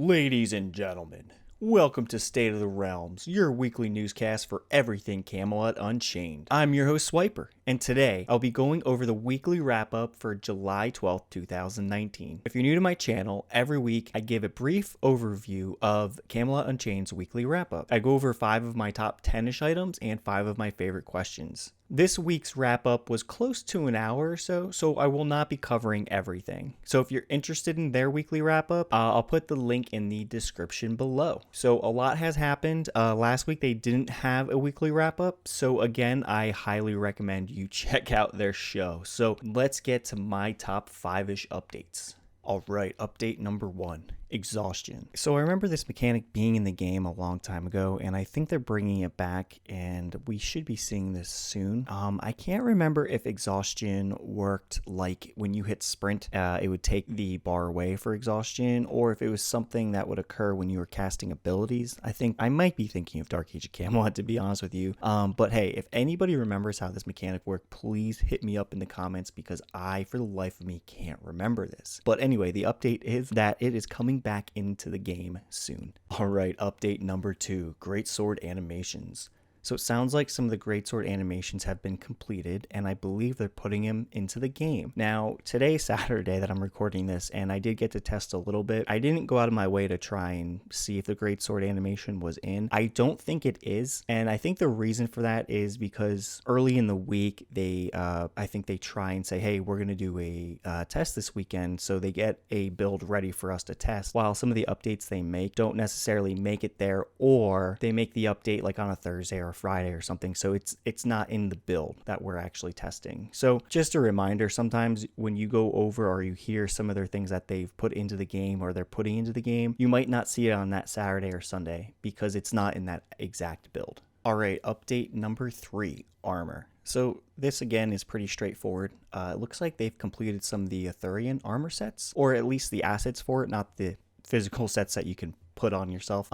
Ladies and gentlemen, welcome to State of the Realms, your weekly newscast for everything Camelot Unchained. I'm your host Swiper, and today I'll be going over the weekly wrap-up for July 12th, 2019. If you're new to my channel, every week I give a brief overview of Camelot Unchained's weekly wrap-up. I go over 5 of my top 10-ish items and 5 of my favorite questions. This week's wrap-up was close to an hour or so I will not be covering everything. So if you're interested in their weekly wrap-up, I'll put the link in the description below. So a lot has happened. Last week they didn't have a weekly wrap-up, so again, I highly recommend you check out their show. So let's get to my top 5-ish updates. Alright, update number 1. Exhaustion. So I remember this mechanic being in the game a long time ago, and I think they're bringing it back, and we should be seeing this soon. I can't remember if Exhaustion worked like when you hit sprint, it would take the bar away for Exhaustion, or if it was something that would occur when you were casting abilities. I might be thinking of Dark Age of Camelot, to be honest with you. But hey, if anybody remembers how this mechanic worked, please hit me up in the comments, because I, for the life of me, can't remember this. But anyway, the update is that it is coming back into the game soon. Alright, update number 2, Greatsword Animations. So it sounds like some of the Greatsword animations have been completed, and I believe they're putting them into the game. Now, today's Saturday that I'm recording this, and I did get to test a little bit. I didn't go out of my way to try and see if the Greatsword animation was in. I don't think it is, and I think the reason for that is because early in the week, I think they try and say, hey, we're going to do a test this weekend, so they get a build ready for us to test, while some of the updates they make don't necessarily make it there, or they make the update like on a Thursday or Friday or something, so it's not in the build that we're actually testing. So just a reminder, sometimes when you go over or you hear some of their things that they've put into the game or they're putting into the game, you might not see it on that Saturday or Sunday because it's not in that exact build. Alright, update number 3, Armor. So this again is pretty straightforward. It looks like they've completed some of the Arthurian Armor sets, or at least the assets for it, not the physical sets that you can put on yourself.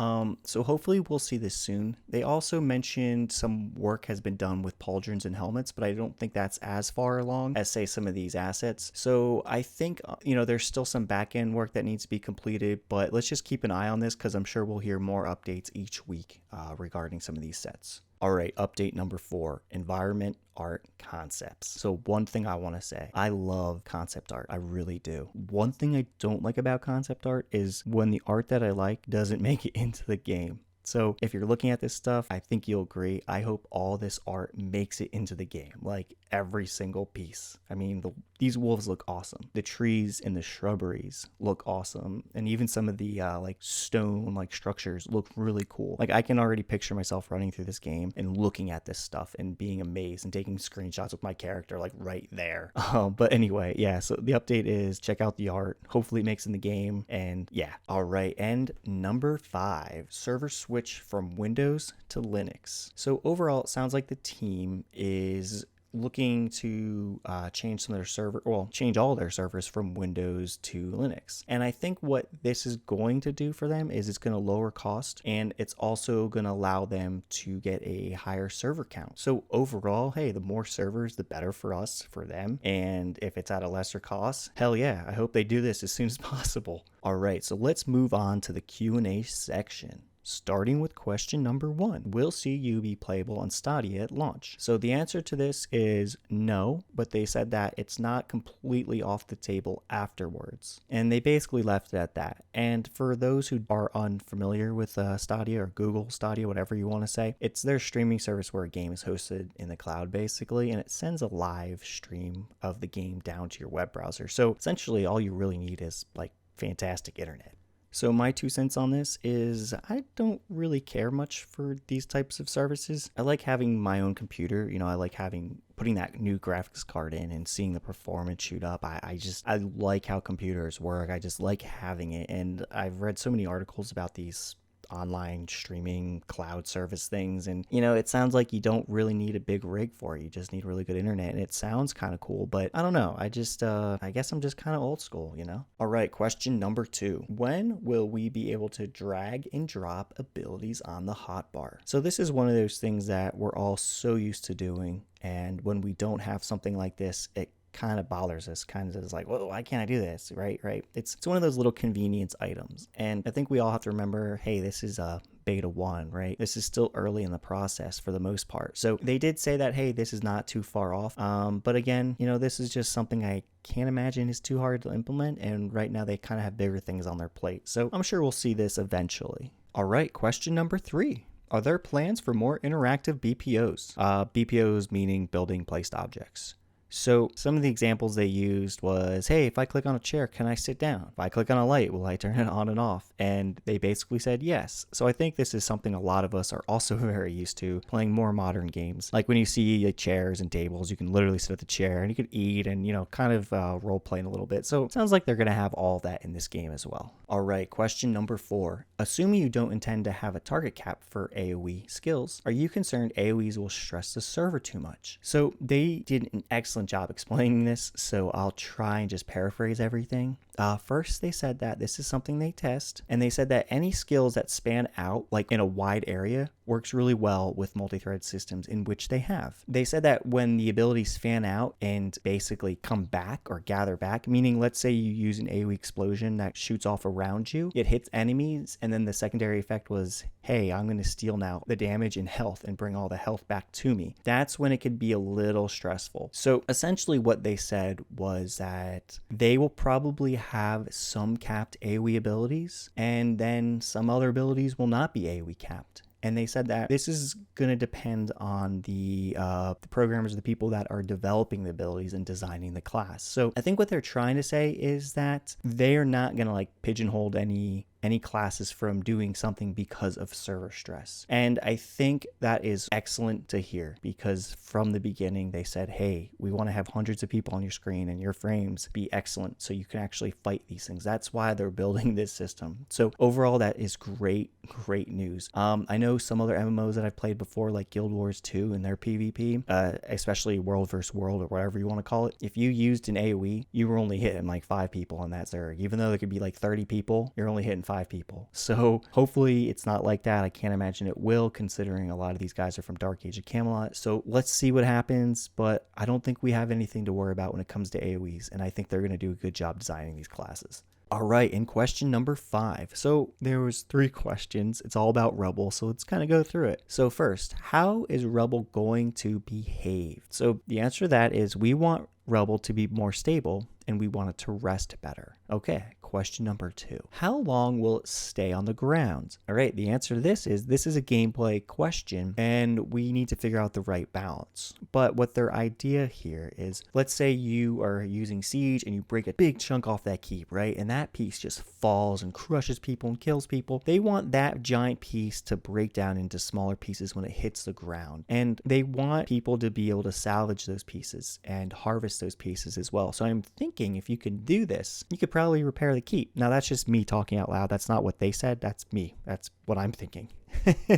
So hopefully we'll see this soon. They also mentioned some work has been done with pauldrons and helmets, but I don't think that's as far along as, say, some of these assets. So I think, there's still some back-end work that needs to be completed, but let's just keep an eye on this because I'm sure we'll hear more updates each week regarding some of these sets. Alright, update number 4, environment art concepts. So one thing I want to say, I love concept art. I really do. One thing I don't like about concept art is when the art that I like doesn't make it into the game. So if you're looking at this stuff, I think you'll agree. I hope all this art makes it into the game, like every single piece. I mean, these wolves look awesome. The trees and the shrubberies look awesome. And even some of the stone structures look really cool. Like I can already picture myself running through this game and looking at this stuff and being amazed and taking screenshots with my character like right there. But anyway, yeah, so the update is check out the art. Hopefully it makes it in the game. And yeah, all right. And number 5, server switch from Windows to Linux. So overall, it sounds like the team is looking to change some of their change all their servers from Windows to Linux. And I think what this is going to do for them is it's going to lower cost, and it's also going to allow them to get a higher server count. So overall, hey, the more servers, the better for us, for them. And if it's at a lesser cost, hell yeah, I hope they do this as soon as possible. All right, so let's move on to the Q&A section. Starting with question number 1, will CU be playable on Stadia at launch? So the answer to this is no, but they said that it's not completely off the table afterwards. And they basically left it at that. And for those who are unfamiliar with Stadia or Google Stadia, whatever you want to say, it's their streaming service where a game is hosted in the cloud basically, and it sends a live stream of the game down to your web browser. So essentially all you really need is fantastic internet. So my 2 cents on this is I don't really care much for these types of services. I like having my own computer. I like putting that new graphics card in and seeing the performance shoot up. I like how computers work. I just like having it. And I've read so many articles about these online streaming cloud service things, and it sounds like you don't really need a big rig for it. You just need really good internet, and it sounds kind of cool, but I don't know. I guess I'm just kind of old school. All right, question number 2, when will we be able to drag and drop abilities on the hotbar? So this is one of those things that we're all so used to doing, and when we don't have something like this, it kind of bothers us, kind of is like, well, why can't I do this? Right. It's one of those little convenience items. And I think we all have to remember, hey, this is a beta 1, right? This is still early in the process for the most part. So they did say that, hey, this is not too far off. But again, this is just something I can't imagine is too hard to implement. And right now they kind of have bigger things on their plate. So I'm sure we'll see this eventually. All right, question number 3. Are there plans for more interactive BPOs? BPOs meaning building placed objects. So some of the examples they used was, hey, if I click on a chair, can I sit down? If I click on a light, will I turn it on and off? And they basically said yes. So I think this is something a lot of us are also very used to, playing more modern games. Like when you see chairs and tables, you can literally sit at the chair and you can eat and, kind of role playing a little bit. So it sounds like they're going to have all that in this game as well. All right, question number 4. Assuming you don't intend to have a target cap for AoE skills, are you concerned AoEs will stress the server too much? So they did an excellent job explaining this, so I'll try and just paraphrase everything. First, they said that this is something they test, and they said that any skills that span out, like in a wide area, works really well with multi-thread systems, in which they have. They said that when the abilities fan out and basically come back or gather back, meaning let's say you use an AoE explosion that shoots off around you, it hits enemies, and then the secondary effect was, hey, I'm going to steal now the damage and health and bring all the health back to me. That's when it could be a little stressful. So essentially what they said was that they will probably have some capped AoE abilities, and then some other abilities will not be AoE capped. And they said that this is going to depend on the programmers, the people that are developing the abilities and designing the class. So I think what they're trying to say is that they are not going to pigeonhole any classes from doing something because of server stress. And I think that is excellent to hear, because from the beginning they said, hey, we want to have hundreds of people on your screen and your frames be excellent so you can actually fight these things. That's why they're building this system. So overall, that is great news. I know some other MMOs that I've played before, like Guild Wars 2 and their PvP, especially World vs. World or whatever you want to call it. If you used an AoE, you were only hitting 5 people on that server. Even though there could be 30 people, you're only hitting 5 people. So hopefully it's not like that. I can't imagine it will, considering a lot of these guys are from Dark Age of Camelot. So let's see what happens, but I don't think we have anything to worry about when it comes to AoEs, and I think they're going to do a good job designing these classes. All right, in question number 5. So there was 3 questions. It's all about rubble, so let's kind of go through it. So first, how is rubble going to behave? So the answer to that is we want rubble to be more stable, and we want it to rest better. Okay, question number 2. How long will it stay on the ground? All right, the answer to this is a gameplay question, and we need to figure out the right balance. But what their idea here is, let's say you are using Siege and you break a big chunk off that keep, right? And that piece just falls and crushes people and kills people. They want that giant piece to break down into smaller pieces when it hits the ground. And they want people to be able to salvage those pieces and harvest those pieces as well. So I'm thinking if you can do this, you could probably repair the keep. Now that's just me talking out loud. That's not what they said. That's me. That's what I'm thinking.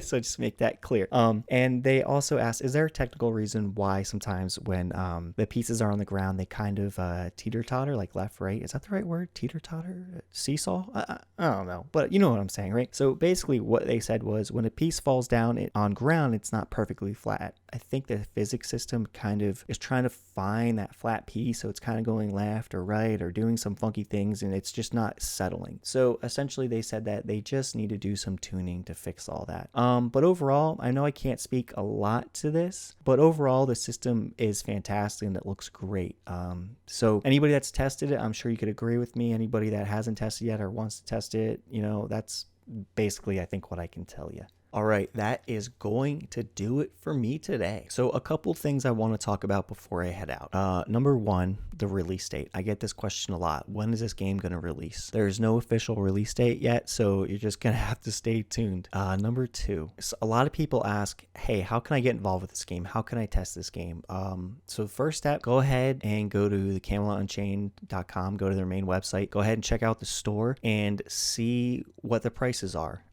So just make that clear. And they also asked, is there a technical reason why sometimes when the pieces are on the ground, they kind of teeter-totter, like left, right? Is that the right word? Teeter-totter? Seesaw? I don't know. But you know what I'm saying, right? So basically what they said was when a piece falls down on ground, it's not perfectly flat. I think the physics system kind of is trying to find that flat piece. So it's kind of going left or right or doing some funky things, and it's just not settling. So essentially they said that they just need to do some tuning to fix all that. But overall, I know I can't speak a lot to this, but overall the system is fantastic and it looks great. So anybody that's tested it, I'm sure you could agree with me. Anybody that hasn't tested yet or wants to test it, that's basically, I think, what I can tell you. All right, that is going to do it for me today. So a couple things I want to talk about before I head out. Number 1, the release date. I get this question a lot. When is this game going to release? There's no official release date yet, so you're just going to have to stay tuned. Number 2, so a lot of people ask, hey, how can I get involved with this game? How can I test this game? So first step, go ahead and go to the CamelotUnchained.com, go to their main website, go ahead and check out the store and see what the prices are.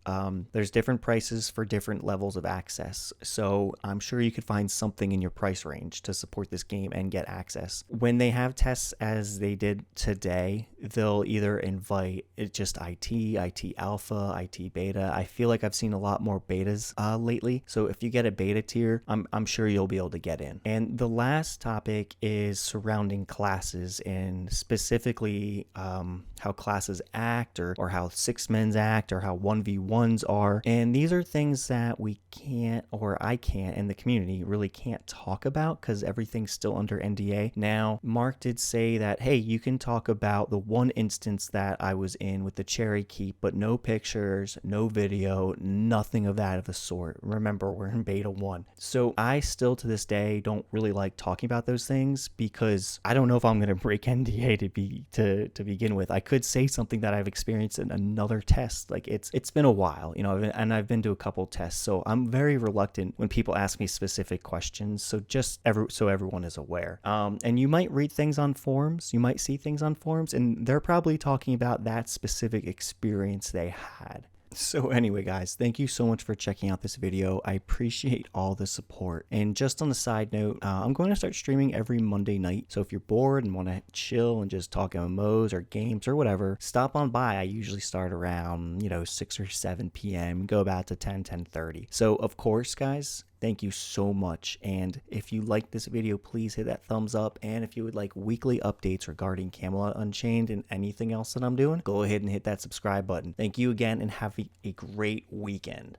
There's different prices for different levels of access, so I'm sure you could find something in your price range to support this game and get access. When they have tests as they did today, they'll either invite just IT alpha, IT beta. I feel like I've seen a lot more betas lately, so if you get a beta tier, I'm sure you'll be able to get in. And the last topic is surrounding classes, and specifically how classes act, or how 6-men's act, or how 1v1s are. And these are things that we can't, or I can't, and the community really can't talk about because everything's still under NDA. Now, Mark did say that, hey, you can talk about the one instance that I was in with the Cherry Keep, but no pictures, no video, nothing of that of the sort. Remember, we're in beta 1. So I still to this day don't really like talking about those things because I don't know if I'm going to break NDA to begin with. I could say something that I've experienced in another test. Like it's been a while, and I've been to a couple tests, so I'm very reluctant when people ask me specific questions. So just so everyone is aware. And you might read things on forums, you might see things on forums, and they're probably talking about that specific experience they had. So anyway, guys, thank you so much for checking out this video. I appreciate all the support. And just on a side note, I'm going to start streaming every Monday night. So if you're bored and want to chill and just talk MMOs or games or whatever, stop on by. I usually start around, 6 or 7 p.m., go about to 10:30. So of course, guys, thank you so much. And if you like this video, please hit that thumbs up. And if you would like weekly updates regarding Camelot Unchained and anything else that I'm doing, go ahead and hit that subscribe button. Thank you again and have a great weekend.